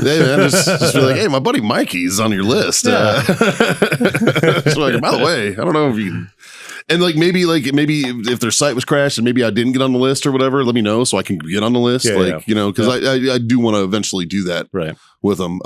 Hey, man, just be like, hey, my buddy Mikey's on your list. Yeah. So like, by the way, I don't know if you can. And maybe if their site was crashed and maybe I didn't get on the list or whatever, let me know so I can get on the list. Because I do want to eventually do that with them.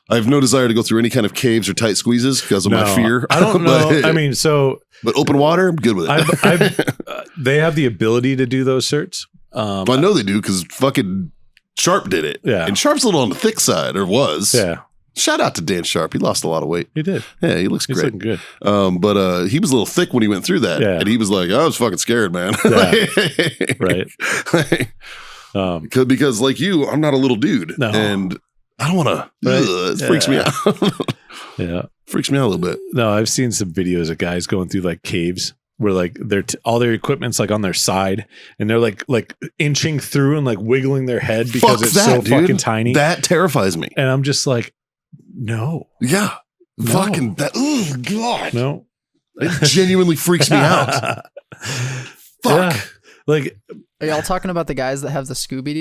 I have no desire to go through any kind of caves or tight squeezes because of my fear. I don't know. But open water, I'm good with it. They have the ability to do those certs. I know they do because fucking Sharp did it. Yeah. And Sharp's a little on the thick side, or was. Yeah. Shout out to Dan Sharp. He lost a lot of weight. He did. Yeah, he looks He's great. looking good. But he was a little thick when he went through that. Yeah. And he was like, I was fucking scared, man. Yeah. Right. Because like you, I'm not a little dude. No. And I don't want to. It freaks me out. Yeah. Freaks me out a little bit. No, I've seen some videos of guys going through like caves where like all their equipment's like on their side and they're like inching through and like wiggling their head because it's so fucking tiny. That terrifies me. And I'm just like, no. Yeah. No. Fucking that. Oh, God. No. It genuinely freaks me out. Fuck. Yeah. Like, are y'all talking about the guys that have the scuba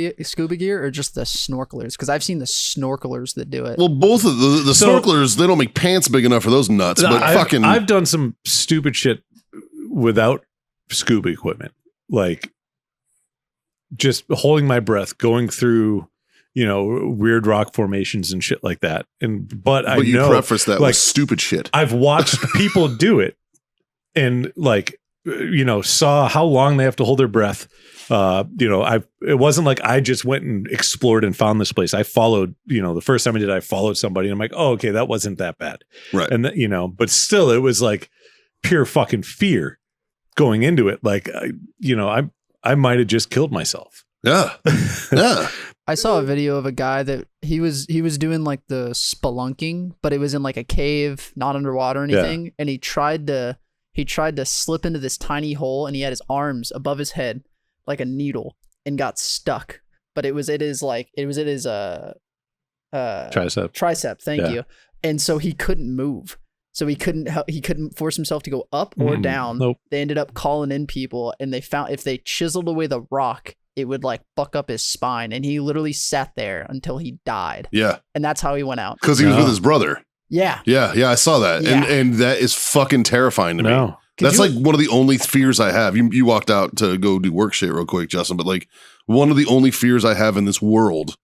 gear or just the snorkelers? Because I've seen the snorkelers that do it. Well, both of the snorkelers, they don't make pants big enough for those nuts. But I've done some stupid shit without scuba equipment, like just holding my breath, going through, weird rock formations and shit like that. But I you know, preface that with stupid shit. I've watched people do it, and saw how long they have to hold their breath. It wasn't like I just went and explored and found this place. I followed, the first time I did, I followed somebody and I'm like, oh, okay, that wasn't that bad. Right. And but still it was like pure fucking fear going into it. Like, I might've just killed myself. Yeah. Yeah. I saw a video of a guy that he was doing like the spelunking, but it was in like a cave, not underwater or anything. Yeah. And he tried to slip into this tiny hole and he had his arms above his head like a needle and got stuck. But it was at his tricep. Thank you. And so he couldn't move. So he couldn't force himself to go up or down. Nope. They ended up calling in people and they found if they chiseled away the rock, it would like buck up his spine. And he literally sat there until he died. Yeah. And that's how he went out. Because he was with his brother. Yeah. Yeah. Yeah. I saw that. Yeah. And that is fucking terrifying to me. That's like one of the only fears I have. You walked out to go do work shit real quick, Justin, but like one of the only fears I have in this world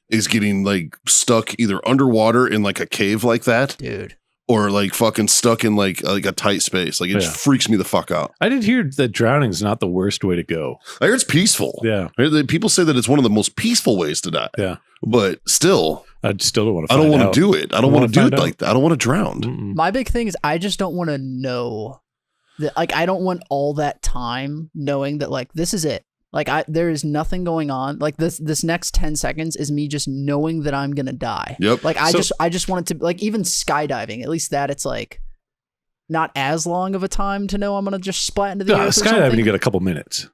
is getting like stuck either underwater in like a cave like that. Dude. Or like fucking stuck in like a tight space. Like it just freaks me the fuck out. I did hear that drowning is not the worst way to go. I hear it's peaceful. Yeah. People say that it's one of the most peaceful ways to die. Yeah. But still, I still don't want to. I don't want to do it. I don't want to do it like that. I don't want to drown. Mm-mm. My big thing is I just don't want to know that. Like I don't want all that time knowing that like this is it. Like there is nothing going on. Like this next 10 seconds is me just knowing that I'm gonna die. Yep. Like I just want it to like even skydiving. At least that it's like not as long of a time to know I'm gonna just splat into the earth. Skydiving, you get a couple minutes.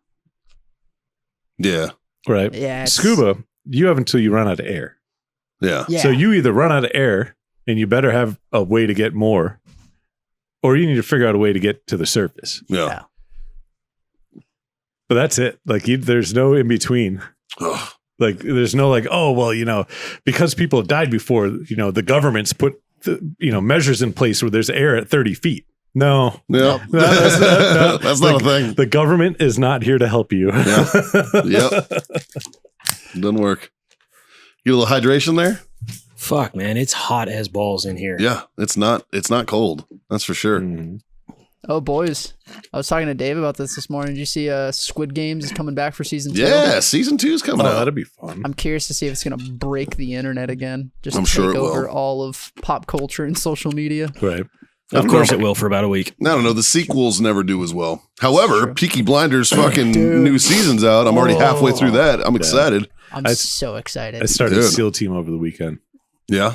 Yeah. Right. Yeah. Scuba, you have until you run out of air. Yeah. Yeah. So you either run out of air and you better have a way to get more, or you need to figure out a way to get to the surface. Yeah. But that's it. Like there's no in between. Ugh. Like there's no like, oh, well, because people have died before, the government's put, measures in place where there's air at 30 feet. No. Yeah. That's not a thing. The government is not here to help you. Yeah. Yep. Doesn't work. Get a little hydration there? Fuck, man. It's hot as balls in here. Yeah. It's not cold. That's for sure. Oh, boys. I was talking to Dave about this morning. Did you see Squid Games is coming back for season 2? Yeah, season 2 is coming out. That'll be fun. I'm curious to see if it's going to break the internet again. Just I'm take sure it over will. all of pop culture and social media. Right. Of course it will for about a week. I don't know. The sequels never do as well. However, True. Peaky Blinders fucking Dude. new season's out. I'm already halfway through that. I'm excited. I'm so excited. I started Dude. SEAL Team over the weekend. Yeah.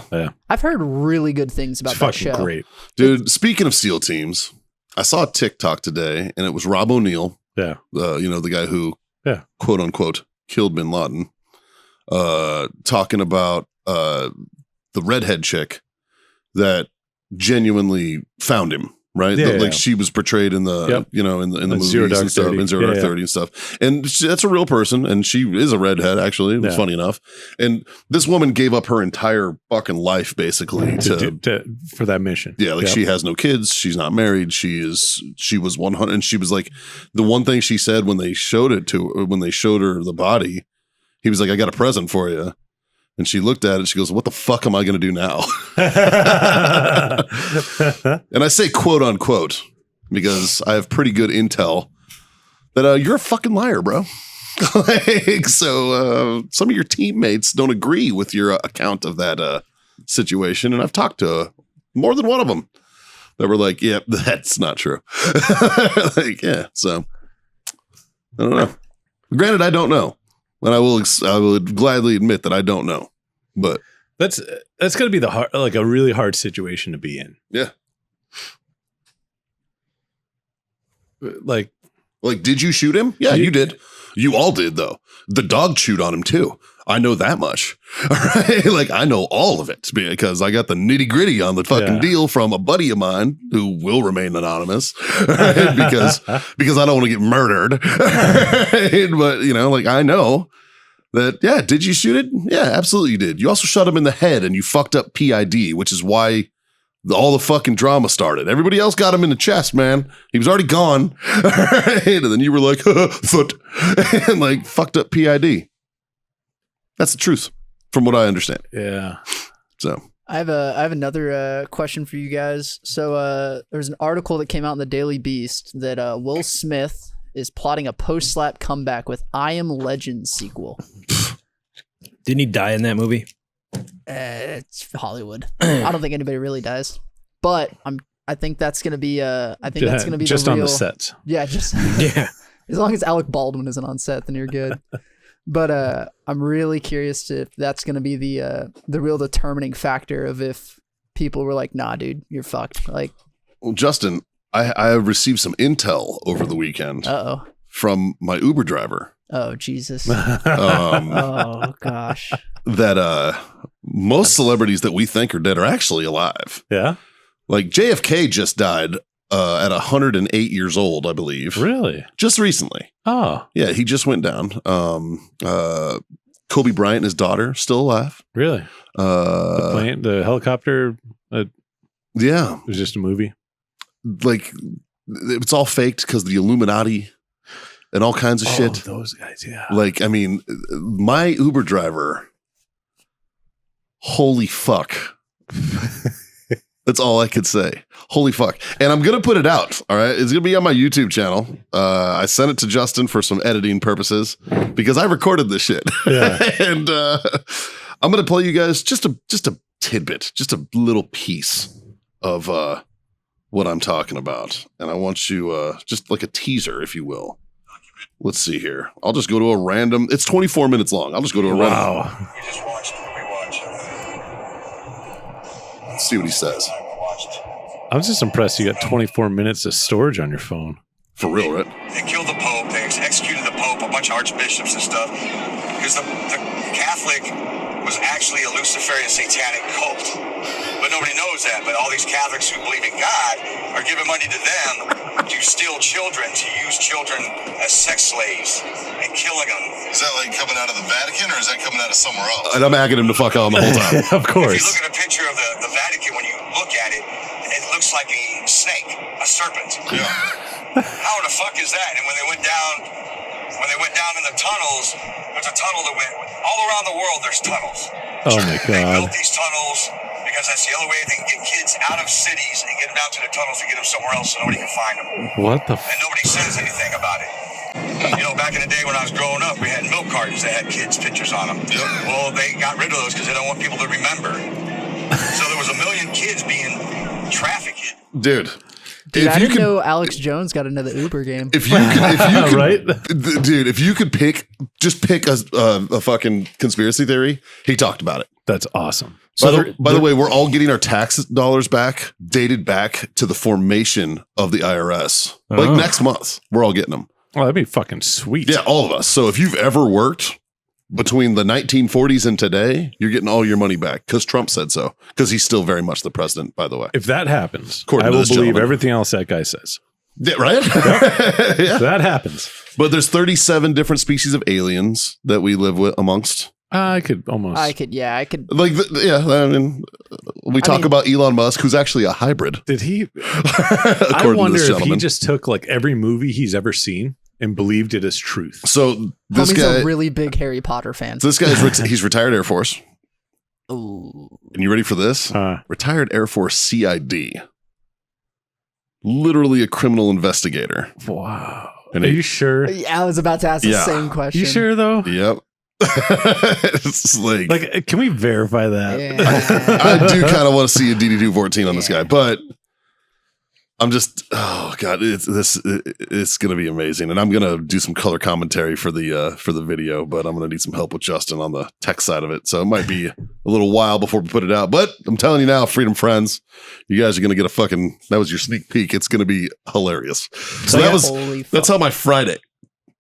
I've heard really good things about It's that fucking show. great. Dude, speaking of SEAL teams, I saw a TikTok today and it was Rob O'Neill, Yeah. the guy who, Yeah. quote unquote, killed bin Laden, talking about the redhead chick that genuinely found him. Right, Yeah, like yeah. she was portrayed in the, Yep. in the movies Zero Dark and stuff, 30. in Zero Yeah, Dark yeah. 30 and stuff. And that's a real person, and she is a redhead. Actually, it was Yeah. funny enough. And this woman gave up her entire fucking life basically for that mission. yeah, like Yep. she has no kids. She's not married. She was 100. And she was like, the one thing she said when they showed her the body, he was like, I got a present for you. And she looked at it. She goes, what the fuck am I going to do now? And I say quote unquote, because I have pretty good intel that you're a fucking liar, bro. So some of your teammates don't agree with your account of that situation. And I've talked to more than one of them that were like, yeah, that's not true. Like, yeah. So I don't know. Granted, I don't know. And I will gladly admit that I don't know. But that's going to be a really hard situation to be in. yeah. Like, did you shoot him? Yeah, you did. You all did, though. The dog chewed on him, too. I know that much. All right? Like, I know all of it because I got the nitty gritty on the fucking deal from a buddy of mine who will remain anonymous, right? because I don't want to get murdered. Right? But, I know that, yeah, did you shoot it? Yeah, absolutely you did. You also shot him in the head and you fucked up PID, which is why all the fucking drama started. Everybody else got him in the chest, man. He was already gone. Right? And then you were like, foot, and fucked up PID. That's the truth from what I understand. yeah. So I have another question for you guys. So there's an article that came out in the Daily Beast that Will Smith is plotting a post-slap comeback with I Am Legend sequel. Didn't he die in that movie? It's Hollywood. I don't think anybody really dies, but I think that's gonna be that's gonna be just the on real, the sets. Yeah, just Yeah. as long as Alec Baldwin isn't on set, then you're good. But I'm really curious if that's gonna be the real determining factor of if people were like, nah, dude, you're fucked. Like, well, Justin, I received some intel over the weekend from my Uber driver. Oh, Jesus. Oh gosh. That most celebrities that we think are dead are actually alive. Yeah. Like JFK just died at 108 years old, I believe. Really? Just recently. Oh, Yeah, he just went down. Kobe Bryant and his daughter still alive. really? The plane, the helicopter, Yeah, was just a movie. It's all faked because the Illuminati and all kinds of shit. Those guys, yeah. I mean, my Uber driver, holy fuck. That's all I could say. Holy fuck. And I'm going to put it out. All right. It's going to be on my YouTube channel. I sent it to Justin for some editing purposes because I recorded this shit. Yeah. And I'm going to play you guys just a tidbit, just a little piece of what I'm talking about. And I want you just like a teaser, if you will. Let's see here. I'll just go to a random. It's 24 minutes long. I'll just go to a random. Wow. We just watched what we watched. Let's see what he says. I'm just impressed you got 24 minutes of storage on your phone. For real, right? They killed the Pope. They executed the Pope, a bunch of archbishops and stuff. Because the Catholic was actually a Luciferian satanic cult. But nobody knows that. But all these Catholics who believe in God are giving money to them to steal children, to use children as sex slaves and killing them. Is that like coming out of the Vatican, or is that coming out of somewhere else? And I'm agging him to fuck on the whole time. Of If course. you look at a picture of the Vatican, when you look at it, it looks like a snake, a serpent. Yeah. How the fuck is that? And when they went down in the tunnels, there's a tunnel that went all around the world. There's tunnels. Oh my They God. built these tunnels because that's the only way they can get kids out of cities and get them down to the tunnels and get them somewhere else so nobody can find them. What the? And nobody says anything about it. You know, back in the day when I was growing up, we had milk cartons that had kids' pictures on them. Well, they got rid of those because they don't want people to remember. So there was a million kids being trafficked. Dude. Dude, I didn't could, know Alex Jones got another Uber game. if you could, Right? dude, if you could pick a fucking conspiracy theory, he talked about it. That's awesome. By the way, we're all getting our tax dollars back, dated back to the formation of the IRS. Like Oh. next month, we're all getting them. Oh, that'd be fucking sweet. Yeah, all of us. So if you've ever worked between the 1940s and today, you're getting all your money back because Trump said so. Because he's still very much the president, by the way. If that happens, According I to will this believe gentleman. everything else that guy says. Yeah, right? If Yeah. that happens, But there's 37 different species of aliens that we live with amongst. I could almost. I could. Like, I mean, we talk about Elon Musk, who's actually a hybrid. Did he? according I to wonder this if he gentleman. just took like every movie he's ever seen and believed it as truth. So this Homie's guy, a really big Harry Potter fan. this guy is he's retired Air Force. Ooh. And you ready for this? Retired Air Force CID. Literally a criminal investigator. Wow. And Are he- you sure? Yeah, I was about to ask the Yeah. same question. You sure though? Yep. It's Like, can we verify that? Yeah. I do kind of want to see a DD-214 on this guy, but I'm just, oh God, it's going to be amazing. And I'm going to do some color commentary for the video, but I'm going to need some help with Justin on the tech side of it. So it might be a little while before we put it out, but I'm telling you now, Freedom Friends, you guys are going to get that was your sneak peek. It's going to be hilarious. So Holy that's how my Friday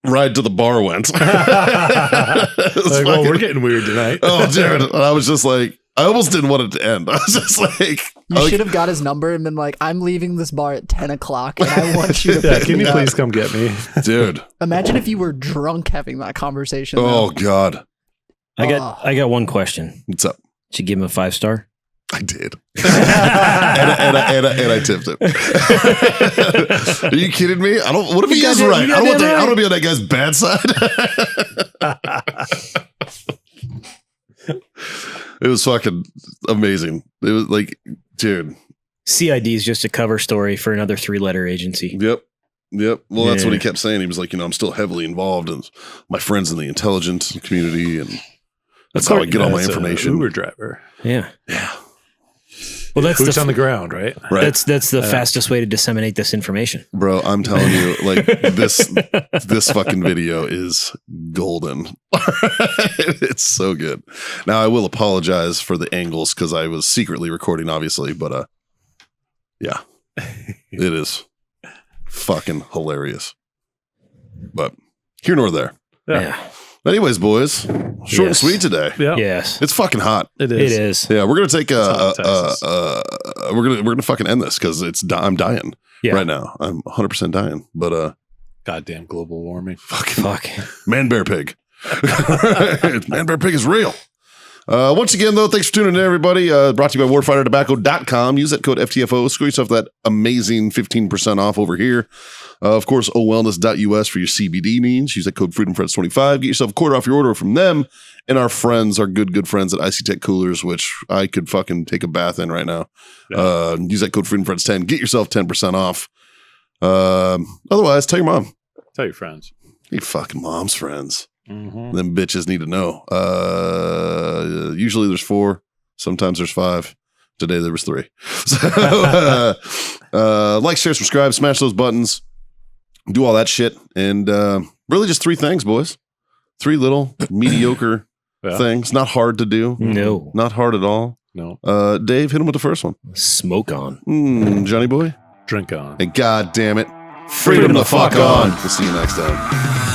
ride to the bar went. Like, well, we're getting weird tonight. Oh, dude. And I was just like, I almost didn't want it to end. I was just like, You should have got his number and been like, I'm leaving this bar at 10 o'clock and I want you to Yeah, pick can me you up. please come get me? dude. Imagine if you were drunk having that conversation. Oh God. I got one question. What's up? Did you give him a 5-star? I did. and I tipped him. Are you kidding me? What if he is right? I don't want to be on that guy's bad side. It was fucking amazing. It was like, dude. CID is just a cover story for another 3-letter agency. Yep. Well, that's what he Yeah. kept saying. He was like, I'm still heavily involved in my friends in the intelligence community, and that's how I get all my That's a information. Uber driver. Yeah. Yeah. Well, that's Boots the on the ground, right? Right. that's the fastest way to disseminate this information. Bro, I'm telling you, like this fucking video is golden. It's so good. Now I will apologize for the angles because I was secretly recording, obviously, but yeah, it is fucking hilarious. But here nor there. Yeah. Anyways, boys, short and sweet today. Yeah. Yes. It's fucking hot. It It is. is. Yeah, we're gonna take hot in Texas. we're gonna fucking end this because I'm dying Yeah. right now. I'm 100% dying. But Goddamn global warming. fucking Fuck. man bear pig. Man bear pig is real. Once again, though, thanks for tuning in, everybody. Brought to you by warfightertobacco.com. Use that code FTFO. Score yourself that amazing 15% off over here. Of course, owellness.us for your CBD needs. Use that code FreedomFriends25. Get yourself a quarter off your order from them. And our friends, our good friends at Icy Tech Coolers, which I could fucking take a bath in right now. Use that code FreedomFriends10. Get yourself 10% off. Otherwise, tell your mom. Tell your friends. Your fucking mom's friends. Mm-hmm. Them bitches need to know. Usually there's 4. Sometimes there's 5. Today there was 3. So, like, share, subscribe, smash those buttons, do all that shit. And really just 3 things, boys. 3 little mediocre things. Not hard to do. No. Not hard at all. No. Dave, hit him with the first one. Smoke on. Johnny boy. Drink on. And God damn it. Freedom the fuck on. We'll see you next time.